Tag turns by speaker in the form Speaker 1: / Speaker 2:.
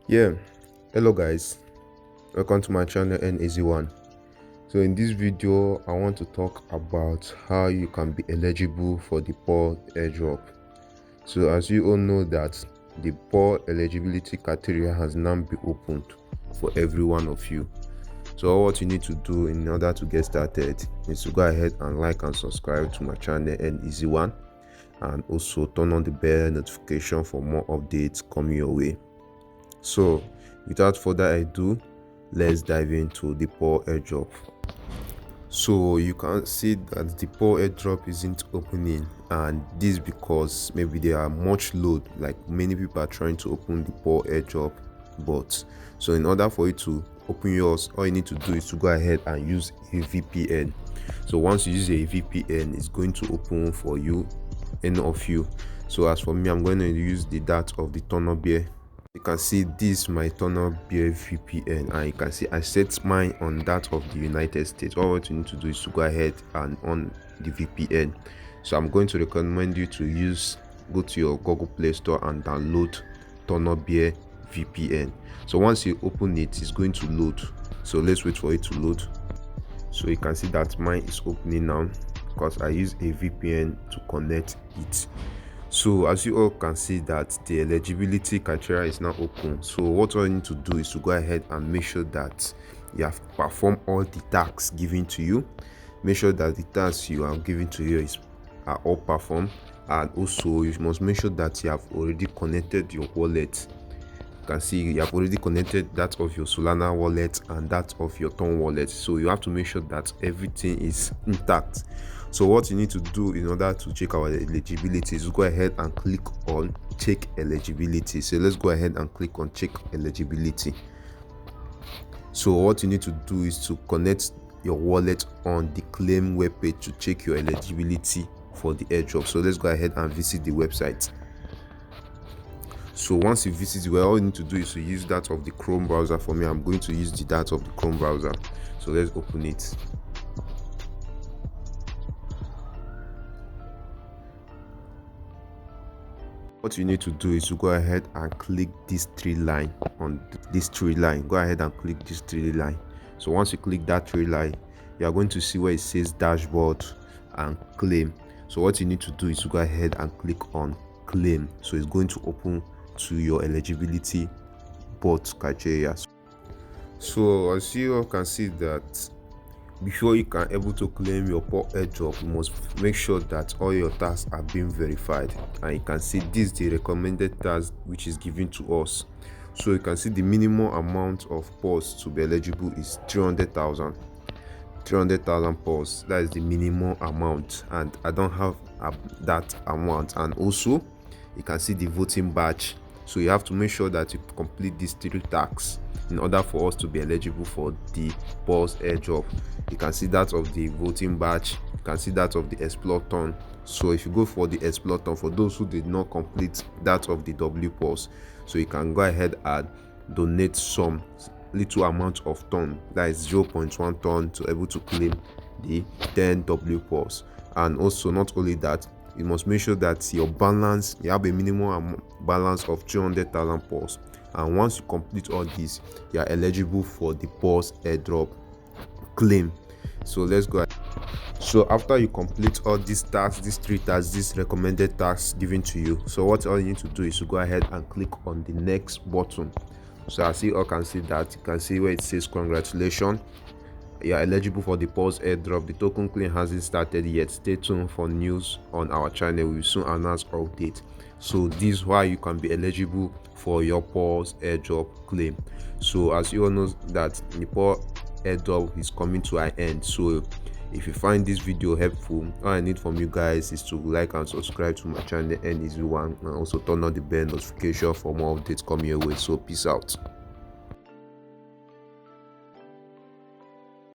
Speaker 1: Yeah, hello guys, welcome to my channel and easy one. So in this video I want to talk about how you can be eligible for the Paws Airdrop. So as you all know that the Paws eligibility criteria has now been opened for every one of you. So all what you need to do in order to get started is to go ahead and like and subscribe to my channel and easy one, and also turn on the bell notification for more updates coming your way. So without further ado, let's dive into the Paws Airdrop. So you can see that the Paws Airdrop isn't opening, and this because maybe there are much load, like many people are trying to open the Paws Airdrop, but so in order for you to open yours, all you need to do is to go ahead and use a VPN. So once you use a VPN, it's going to open for you, any of you. So as for me, I'm going to use the that of the tunnel bear. You can see this my tunnel bear VPN, and you can see I set mine on that of the United States. All what you need to do is to go ahead and on the VPN. So I'm going to recommend you to go to your Google Play Store and download tunnel bear VPN. So once you open it, it's going to load. So let's wait for it to load. So you can see that mine is opening now because I use a VPN to connect it. So as you all can see that the eligibility criteria is now open. So what all you need to do is to go ahead and make sure that you have performed all the tasks given to you. Make sure that the tasks you are given to you are all performed, and also you must make sure that you have already connected your wallet. You can see you have already connected that of your Solana wallet and that of your Ton wallet. So you have to make sure that everything is intact. So what you need to do in order to check our eligibility is go ahead and click on check eligibility. So let's go ahead and click on check eligibility. So what you need to do is to connect your wallet on the claim webpage to check your eligibility for the airdrop. So let's go ahead and visit the website. So once you visit where all you need to do is to use that of the Chrome browser. For me, I'm going to use the data of the Chrome browser. So let's open it. What you need to do is to go ahead and click this three line on this three line. Go ahead and click this three line. So once you click that three line, you are going to see where it says dashboard and claim. So what you need to do is to go ahead and click on claim. So it's going to open to your eligibility bot criteria. So as you all can see that before you can able to claim your Paws Airdrop, you must make sure that all your tasks are being verified, and you can see this the recommended task which is given to us. So you can see the minimum amount of Paws to be eligible is 300,000 Paws. That is the minimum amount, and I don't have that amount. And also you can see the voting badge. So you have to make sure that you complete these three tasks in order for us to be eligible for the Paws Airdrop. You can see that of the voting badge, you can see that of the exploiton. So if you go for the exploiton, for those who did not complete that of the W Paws, so you can go ahead and donate some little amount of ton, that is 0.1 ton, to able to claim the 10 W Paws. And also not only that, you must make sure that your balance, you have a minimum balance of 300,000 Paws, and once you complete all this, you are eligible for the Paws Airdrop claim. So let's go ahead. So after you complete all these tasks, these three tasks, these recommended tasks given to you, so what all you need to do is to go ahead and click on the next button. So as you all can see that, you can see where it says congratulations, you are eligible for the Paws Airdrop. The token claim hasn't started yet. Stay tuned for news on our channel. We will soon announce update. So this is why you can be eligible for your Paws Airdrop claim. So as you all know that the Paws Airdrop is coming to an end. So if you find this video helpful, all I need from you guys is to like and subscribe to my channel and easy one, and also turn on the bell notification for more updates coming your way. So peace out.